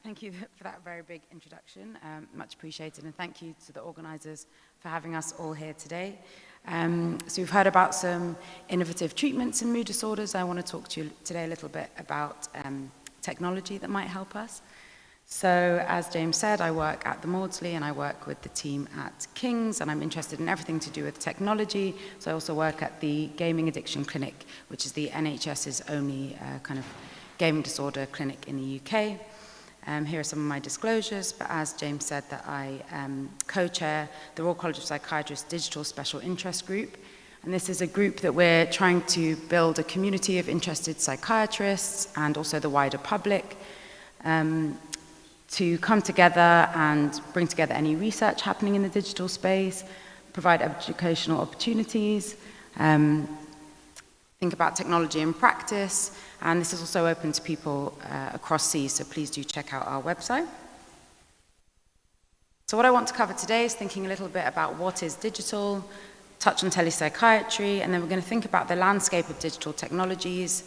Thank you for that very big introduction. Much appreciated, and thank you to the organizers for having us all here today. So we've heard about some innovative treatments in mood disorders. I want to talk to you today a little bit about technology that might help us. So as James said, I work at the Maudsley and I work with the team at King's, and I'm interested in everything to do with technology. So I also work at the Gaming Addiction Clinic, which is the NHS's only kind of gaming disorder clinic in the UK. Here are some of my disclosures, but as James said, that I co-chair the Royal College of Psychiatrists Digital Special Interest Group. And this is a group that we're trying to build a community of interested psychiatrists and also the wider public to come together and bring together any research happening in the digital space, provide educational opportunities, think about technology in practice, and this is also open to people across seas, so please do check out our website. So what I want to cover today is thinking a little bit about what is digital, touch on telepsychiatry, and then we're going to think about the landscape of digital technologies,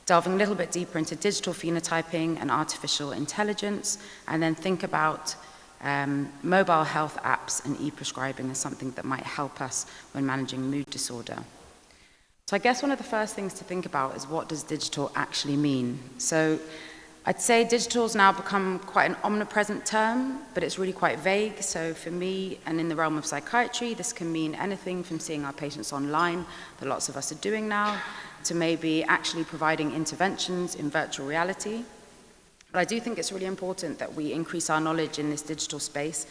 delving a little bit deeper into digital phenotyping and artificial intelligence, and then think about mobile health apps and e-prescribing as something that might help us when managing mood disorder. So I guess one of the first things to think about is, what does digital actually mean? So I'd say digital's now become quite an omnipresent term, but it's really quite vague. So for me, and in the realm of psychiatry, this can mean anything from seeing our patients online, that lots of us are doing now, to maybe actually providing interventions in virtual reality. But I do think it's really important that we increase our knowledge in this digital space,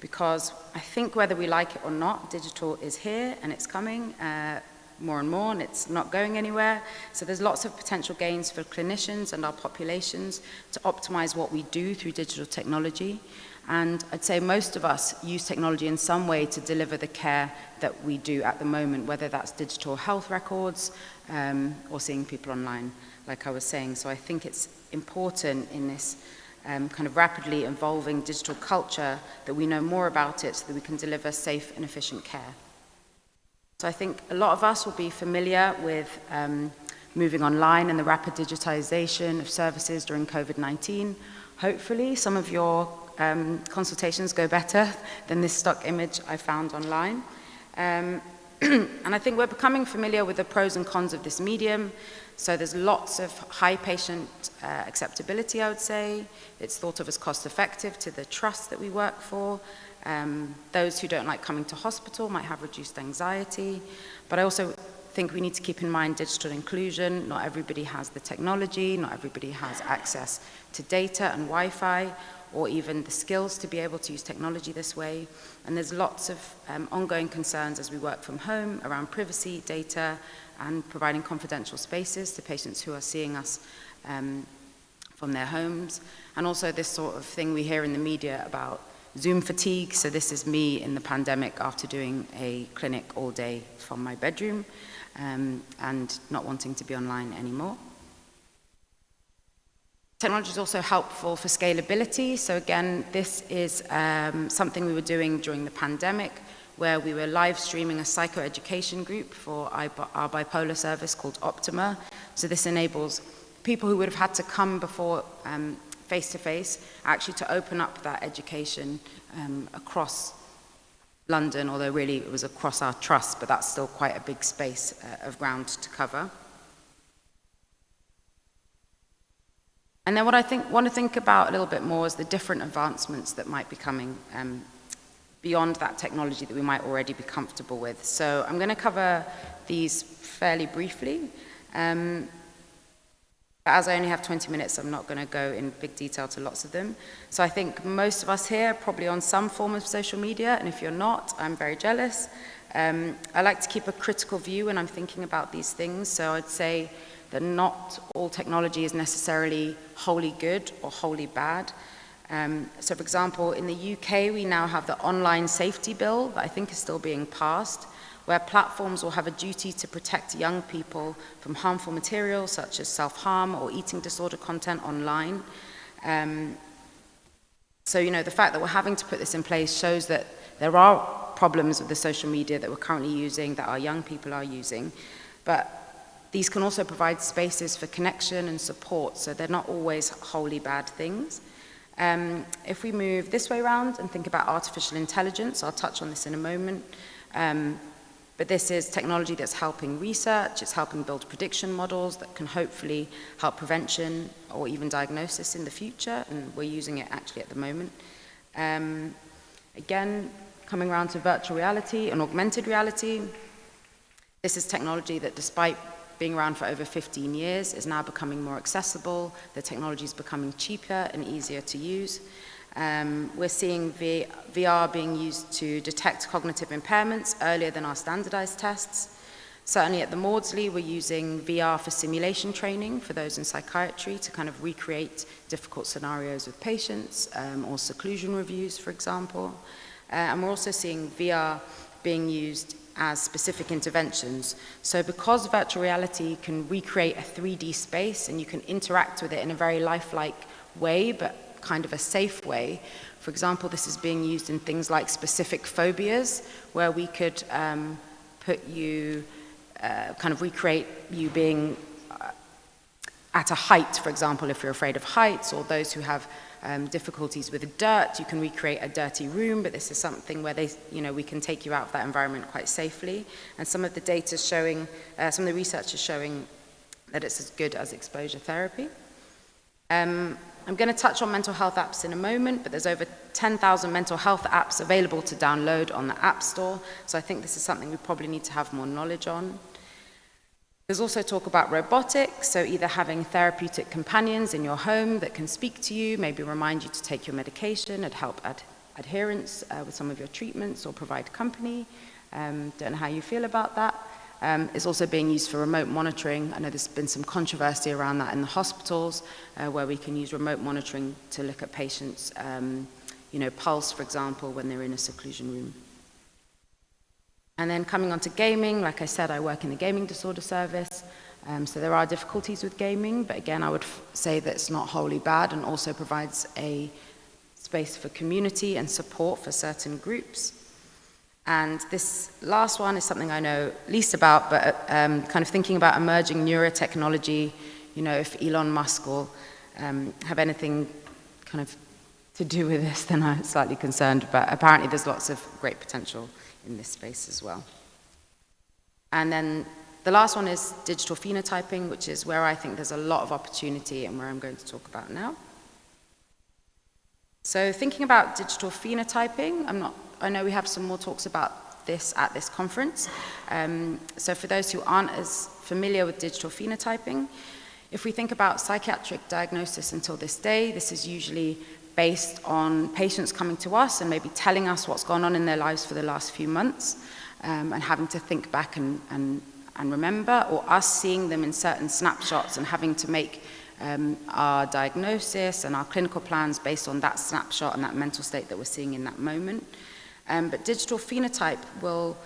because I think whether we like it or not, digital is here and it's coming more and more, and it's not going anywhere. So there's lots of potential gains for clinicians and our populations to optimize what we do through digital technology. And I'd say most of us use technology in some way to deliver the care that we do at the moment, whether that's digital health records or seeing people online, like I was saying. So I think it's important in this kind of rapidly evolving digital culture that we know more about it so that we can deliver safe and efficient care. So I think a lot of us will be familiar with moving online and the rapid digitization of services during COVID-19. Hopefully some of your consultations go better than this stock image I found online. And I think we're becoming familiar with the pros and cons of this medium. So there's lots of high patient acceptability, I would say. It's thought of as cost effective to the trust that we work for. Those who don't like coming to hospital might have reduced anxiety, but I also think we need to keep in mind digital inclusion. Not everybody has the technology, not everybody has access to data and Wi-Fi, or even the skills to be able to use technology this way. And there's lots of ongoing concerns as we work from home around privacy, data, and providing confidential spaces to patients who are seeing us from their homes. And also this sort of thing we hear in the media about Zoom fatigue. So this is me in the pandemic after doing a clinic all day from my bedroom and not wanting to be online anymore. Technology is also helpful for scalability. So again, this is something we were doing during the pandemic, where we were live streaming a psychoeducation group for our bipolar service called Optima. So this enables people who would have had to come before face-to-face, actually to open up that education across London, although really it was across our trust, but that's still quite a big space of ground to cover. And then what I want to think about a little bit more is the different advancements that might be coming beyond that technology that we might already be comfortable with. So I'm going to cover these fairly briefly. But as I only have 20 minutes, I'm not going to go in big detail to lots of them. So I think most of us here are probably on some form of social media, and if you're not, I'm very jealous. I like to keep a critical view when I'm thinking about these things, so I'd say that not all technology is necessarily wholly good or wholly bad. So for example, in the UK, we now have the Online Safety Bill that I think is still being passed, where platforms will have a duty to protect young people from harmful materials such as self-harm or eating disorder content online. So, you know, the fact that we're having to put this in place shows that there are problems with the social media that we're currently using, that our young people are using, but these can also provide spaces for connection and support, so they're not always wholly bad things. If we move this way around and think about artificial intelligence, I'll touch on this in a moment, but this is technology that's helping research, it's helping build prediction models that can hopefully help prevention or even diagnosis in the future, and we're using it actually at the moment. Again, coming around to virtual reality and augmented reality, this is technology that, despite being around for over 15 years, is now becoming more accessible. The technology is becoming cheaper and easier to use. We're seeing VR being used to detect cognitive impairments earlier than our standardized tests. Certainly at the Maudsley, we're using VR for simulation training for those in psychiatry to kind of recreate difficult scenarios with patients, or seclusion reviews, for example. And we're also seeing VR being used as specific interventions. So because virtual reality can recreate a 3D space and you can interact with it in a very lifelike way, but kind of a safe way. For example, this is being used in things like specific phobias, where we could put you, kind of recreate you being at a height, for example, if you're afraid of heights, or those who have difficulties with dirt, you can recreate a dirty room, but this is something where we can take you out of that environment quite safely. And some of the data is showing, some of the research is showing that it's as good as exposure therapy. I'm going to touch on mental health apps in a moment, but there's over 10,000 mental health apps available to download on the App Store, so I think this is something we probably need to have more knowledge on. There's also talk about robotics, so either having therapeutic companions in your home that can speak to you, maybe remind you to take your medication and help adherence with some of your treatments or provide company. Don't know how you feel about that. It's also being used for remote monitoring. I know there's been some controversy around that in the hospitals, where we can use remote monitoring to look at patients' pulse, for example, when they're in a seclusion room. And then coming on to gaming, like I said, I work in the gaming disorder service, so there are difficulties with gaming, but again, I would say that it's not wholly bad and also provides a space for community and support for certain groups. And this last one is something I know least about, but kind of thinking about emerging neurotechnology, if Elon Musk will have anything kind of to do with this, then I'm slightly concerned, but apparently there's lots of great potential in this space as well. And then the last one is digital phenotyping, which is where I think there's a lot of opportunity and where I'm going to talk about now. So thinking about digital phenotyping, I know we have some more talks about this at this conference. So for those who aren't as familiar with digital phenotyping, if we think about psychiatric diagnosis until this day, this is usually based on patients coming to us and maybe telling us what's gone on in their lives for the last few months, and having to think back and remember, or us seeing them in certain snapshots and having to make our diagnosis and our clinical plans based on that snapshot and that mental state that we're seeing in that moment. But digital phenotype will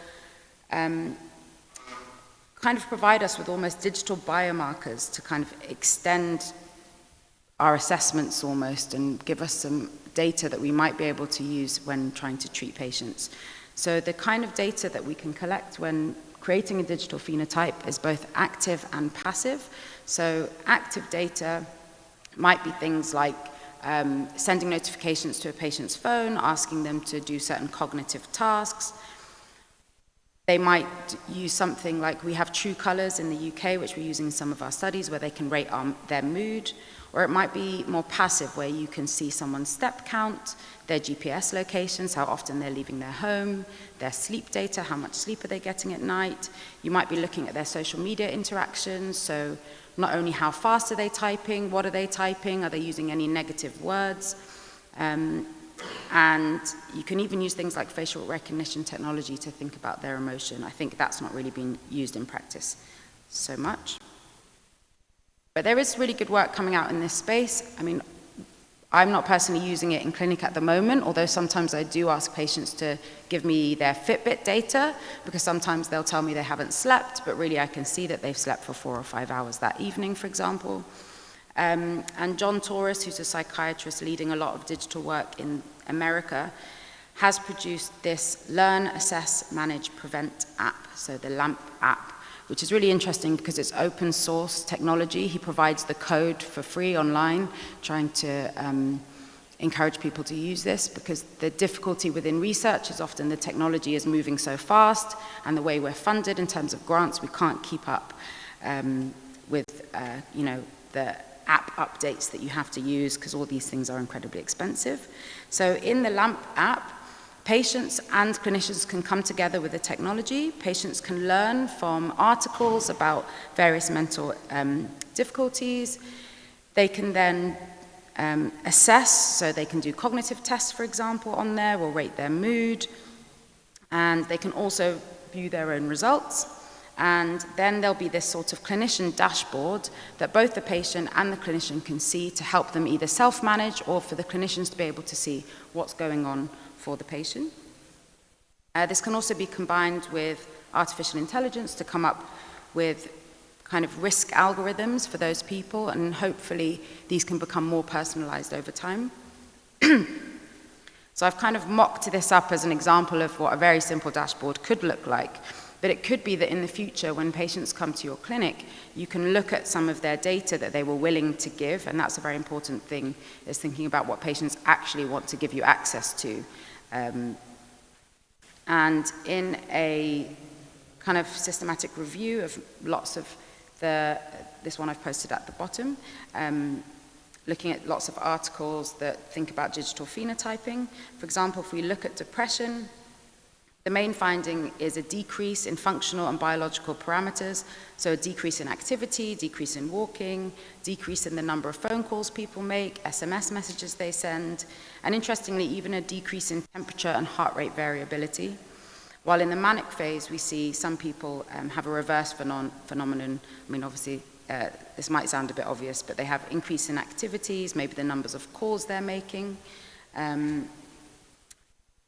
kind of provide us with almost digital biomarkers to kind of extend our assessments almost and give us some data that we might be able to use when trying to treat patients. So the kind of data that we can collect when creating a digital phenotype is both active and passive. So active data might be things like sending notifications to a patient's phone, asking them to do certain cognitive tasks. They might use something like, we have True Colors in the UK, which we're using in some of our studies, where they can rate their mood. Or it might be more passive, where you can see someone's step count, their GPS locations, how often they're leaving their home, their sleep data, how much sleep are they getting at night. You might be looking at their social media interactions, so not only how fast are they typing, what are they typing, are they using any negative words, and you can even use things like facial recognition technology to think about their emotion. I think that's not really being used in practice so much. But there is really good work coming out in this space. I mean, I'm not personally using it in clinic at the moment, although sometimes I do ask patients to give me their Fitbit data, because sometimes they'll tell me they haven't slept, but really I can see that they've slept for 4 or 5 hours that evening, for example. And John Torres, who's a psychiatrist leading a lot of digital work in America, has produced this Learn, Assess, Manage, Prevent app, so the LAMP app, which is really interesting because it's open source technology. He provides the code for free online, trying to encourage people to use this, because the difficulty within research is often the technology is moving so fast, and the way we're funded in terms of grants, we can't keep up with the app updates that you have to use, because all these things are incredibly expensive. So in the LAMP app, patients and clinicians can come together with the technology. Patients can learn from articles about various mental difficulties. They can then assess, so they can do cognitive tests, for example, on there, or rate their mood. And they can also view their own results. And then there'll be this sort of clinician dashboard that both the patient and the clinician can see to help them either self-manage or for the clinicians to be able to see what's going on for the patient. This can also be combined with artificial intelligence to come up with kind of risk algorithms for those people, and hopefully these can become more personalized over time. So I've kind of mocked this up as an example of what a very simple dashboard could look like. But it could be that in the future, when patients come to your clinic, you can look at some of their data that they were willing to give, and that's a very important thing, is thinking about what patients actually want to give you access to. And in a kind of systematic review of lots of this one I've posted at the bottom, looking at lots of articles that think about digital phenotyping. For example, if we look at depression, the main finding is a decrease in functional and biological parameters, so a decrease in activity, decrease in walking, decrease in the number of phone calls people make, SMS messages they send, and interestingly, even a decrease in temperature and heart rate variability. While in the manic phase, we see some people have a reverse phenomenon. I mean, obviously, this might sound a bit obvious, but they have increase in activities, maybe the numbers of calls they're making.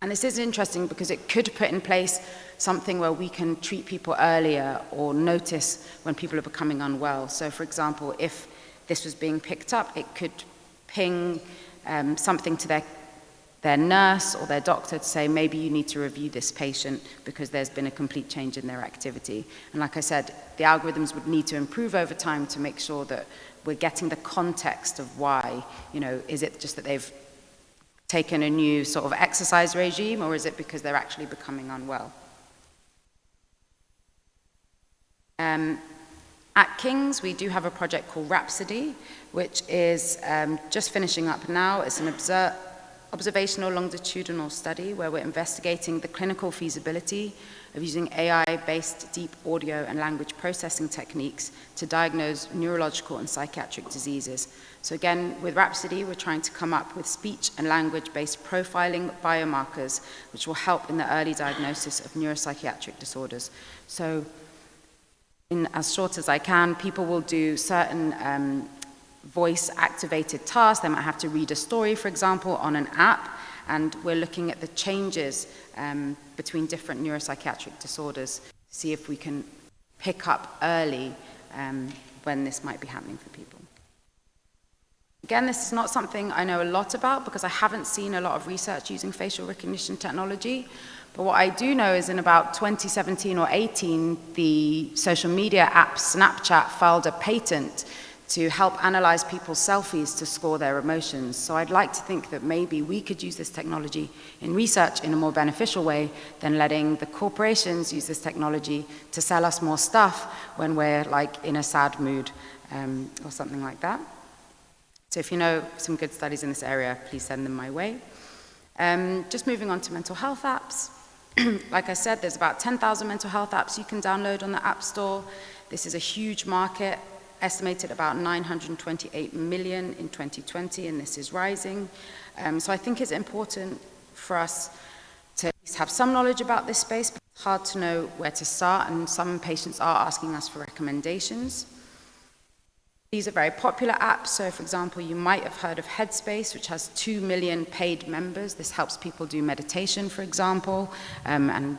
And this is interesting because it could put in place something where we can treat people earlier or notice when people are becoming unwell. So, for example, if this was being picked up, it could ping something to their nurse or their doctor to say, maybe you need to review this patient because there's been a complete change in their activity. And like I said, the algorithms would need to improve over time to make sure that we're getting the context of why. Is it just that they've taken a new sort of exercise regime, or is it because they're actually becoming unwell? At King's, we do have a project called Rhapsody, which is just finishing up now. It's an observational longitudinal study where we're investigating the clinical feasibility of using AI-based deep audio and language processing techniques to diagnose neurological and psychiatric diseases. So again, with Rhapsody, we're trying to come up with speech and language-based profiling biomarkers, which will help in the early diagnosis of neuropsychiatric disorders. So in as short as I can, people will do certain voice-activated tasks. They might have to read a story, for example, on an app, and we're looking at the changes between different neuropsychiatric disorders to see if we can pick up early when this might be happening for people. Again, this is not something I know a lot about because I haven't seen a lot of research using facial recognition technology. But what I do know is in about 2017 or 18, the social media app Snapchat filed a patent to help analyze people's selfies to score their emotions. So I'd like to think that maybe we could use this technology in research in a more beneficial way than letting the corporations use this technology to sell us more stuff when we're like in a sad mood or something like that. So if you know some good studies in this area, please send them my way. Just moving on to mental health apps. Like I said, there's about 10,000 mental health apps you can download on the App Store. This is a huge market, estimated about 928 million in 2020, and this is rising. So I think it's important for us to at least have some knowledge about this space, but it's hard to know where to start, and some patients are asking us for recommendations. These are very popular apps. So, for example, you might have heard of Headspace, which has 2 million paid members. This helps people do meditation, for example, and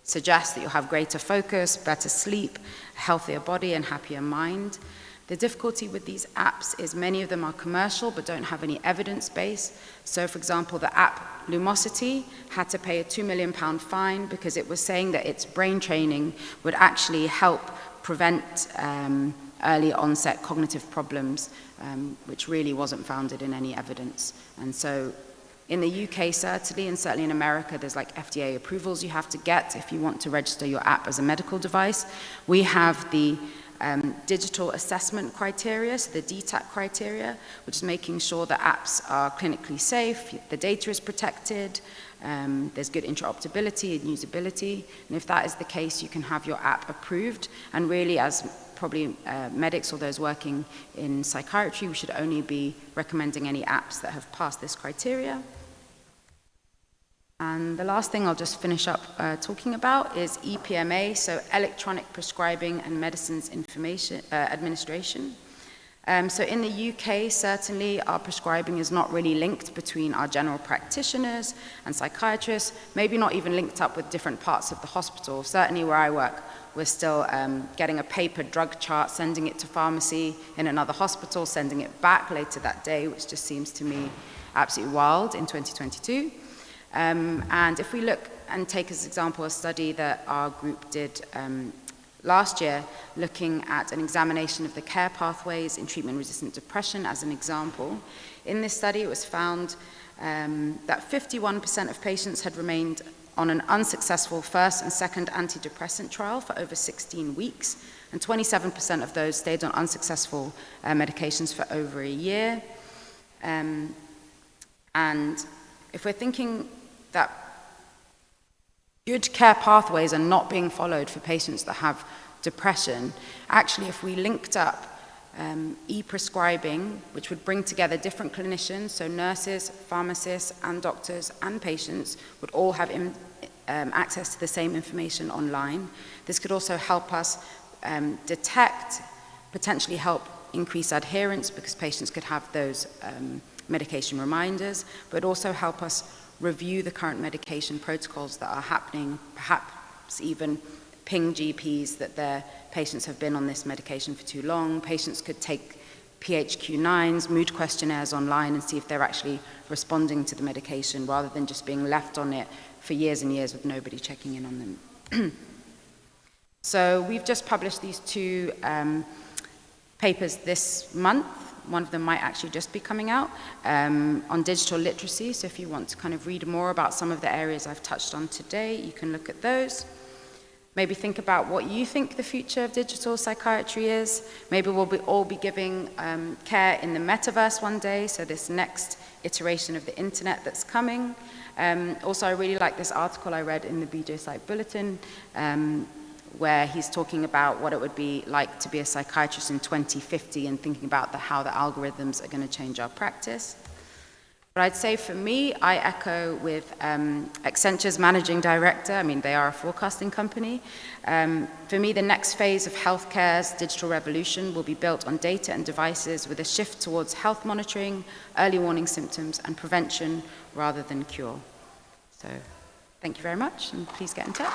suggests that you'll have greater focus, better sleep, a healthier body, and happier mind. The difficulty with these apps is many of them are commercial but don't have any evidence base. So, for example, the app Lumosity had to pay a £2 million fine because it was saying that its brain training would actually help prevent early onset cognitive problems, which really wasn't founded in any evidence. And so in the UK certainly, and certainly in America, there's like FDA approvals you have to get if you want to register your app as a medical device. We have the digital assessment criteria, so the DTAC criteria, which is making sure that apps are clinically safe, the data is protected, there's good interoperability and usability, and if that is the case, you can have your app approved. And really, as probably medics or those working in psychiatry, we should only be recommending any apps that have passed this criteria. And the last thing I'll just finish up talking about is EPMA, so Electronic Prescribing and Medicines Information Administration. So in the UK, certainly our prescribing is not really linked between our general practitioners and psychiatrists, maybe not even linked up with different parts of the hospital. Certainly where I work, we're still getting a paper drug chart, sending it to pharmacy in another hospital, sending it back later that day, which just seems to me absolutely wild in 2022. And if we look and take as example a study that our group did last year, looking at an examination of the care pathways in treatment-resistant depression as an example. In this study, it was found that 51% of patients had remained on an unsuccessful first and second antidepressant trial for over 16 weeks, and 27% of those stayed on unsuccessful medications for over a year. And if we're thinking that good care pathways are not being followed for patients that have depression, actually if we linked up e-prescribing, which would bring together different clinicians, so nurses, pharmacists, and doctors and patients would all have access to the same information online. This could also help us detect, potentially help increase adherence, because patients could have those medication reminders, but also help us review the current medication protocols that are happening, perhaps even ping GPs that their patients have been on this medication for too long. Patients could take PHQ-9s, mood questionnaires online, and see if they're actually responding to the medication rather than just being left on it for years and years with nobody checking in on them. So we've just published these two papers this month. One of them might actually just be coming out on digital literacy. So if you want to kind of read more about some of the areas I've touched on today, you can look at those. Maybe think about what you think the future of digital psychiatry is. Maybe we'll all be giving care in the metaverse one day, so this next iteration of the internet that's coming. Also, I really like this article I read in the BJ Psych Bulletin, where he's talking about what it would be like to be a psychiatrist in 2050 and thinking about how the algorithms are going to change our practice. But I'd say for me, I echo with Accenture's managing director. I mean, they are a forecasting company. For me, the next phase of healthcare's digital revolution will be built on data and devices with a shift towards health monitoring, early warning symptoms, and prevention rather than cure. So thank you very much, and please get in touch.